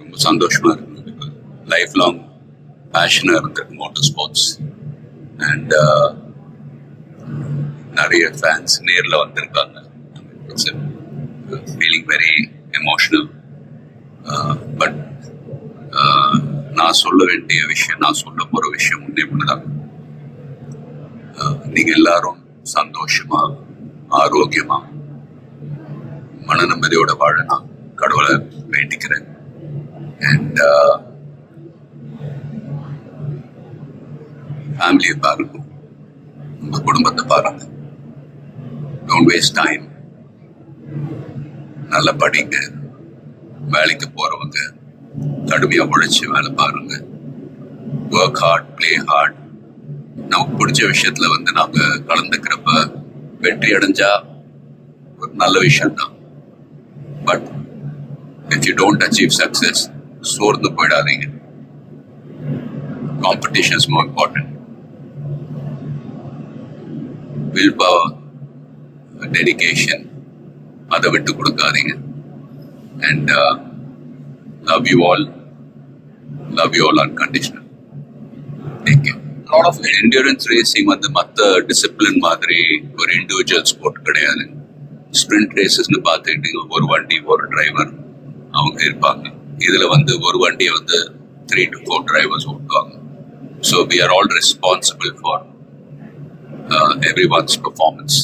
ரொம்ப சந்தோஷமா இருக்கு. லைஃப் லாங் பேஷனாக இருந்திருக்கு மோட்டர் ஸ்போர்ட்ஸ். அண்ட் நிறைய ஃபேன்ஸ் நேரில் வந்திருக்காங்க. It's feeling very emotional. But நான் சொல்ல வேண்டிய விஷயம், நான் சொல்ல போகிற விஷயம் ஒன்றே ஒன்றுதான். நீங்கள் எல்லாரும் சந்தோஷமா, ஆரோக்கியமா, மன நிம்மதியோட வாழ நான் கடவுளை வேண்டிக்கிறேன். அண்ட் ஃபேமிலியை பாருங்க, உங்க குடும்பத்தை பாருங்க. Don't waste time. நல்லா படிங்க. வேலைக்கு போறவங்க கடுமையா உழைச்சி வேலை பாருங்க. Work hard, play hard. நமக்கு பிடிச்ச விஷயத்துல நாங்க கலந்துக்கிறப்ப வெற்றி அடைஞ்சா ஒரு நல்ல விஷயம்தான். But if you don't achieve success, சோர்ந்து போயிடாதீங்க. Competition is more important. Willpower, dedication, அதை விட்டு கொடுக்காதீங்க. And love you all unconditional. Take care. lot of endurance racing மற்ற டிசிப்ளின் மாதிரி ஒரு இண்டிவிஜுவல் ஸ்போர்ட் கிடையாது. ஸ்பிரிண்ட் ரேசஸ்னு பார்த்துக்கிட்டீங்க, ஒரு வண்டி ஒரு டிரைவர் அவங்க இருப்பாங்க. இதுல ஒரு வண்டியை 3 to 4 டிரைவர்ஸ் ஓட்டுவாங்க. So we are all responsible for everyone's performance.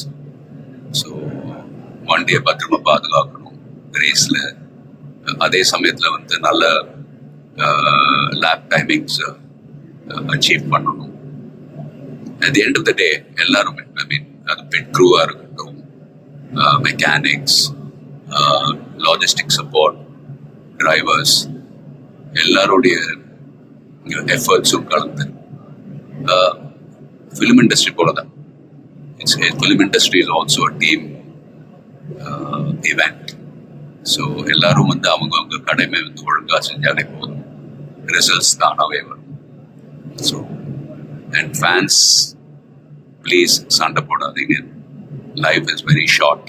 So வண்டியை பத்திரமா பாதுகாக்கணும் ரேஸ்ல. அதே சமயத்துல நல்ல லேப் டைமிங்ஸ் அச்சீவ் பண்ணணும். At the end of the day, எல்லாருமே, அது பிட் க்ரூவா இருக்கட்டும், மெக்கானிக்ஸ், லாஜிஸ்டிக் சப்போர்ட், டிரைவர்ஸ், எல்லாருடைய எஃபர்ட்ஸும் கலந்து ஃபிலிம் இண்டஸ்ட்ரி போல தான். Film industry is also a team event. So எல்லாரும் அவங்க கடமை ஒழுங்கா செஞ்சாலே போதும், ரிசல்ட்ஸ் தானாவே வரும். ஸோ and fans, please சண்டை போடாதீங்க. Life is very short.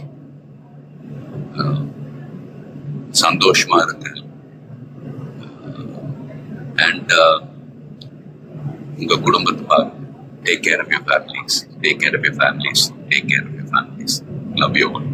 சந்தோஷமா இருக்கு. அண்ட் உங்க குடும்பத்தை பாருங்க. Take care of your families. Take care of your families. Take care of your families. Love you all.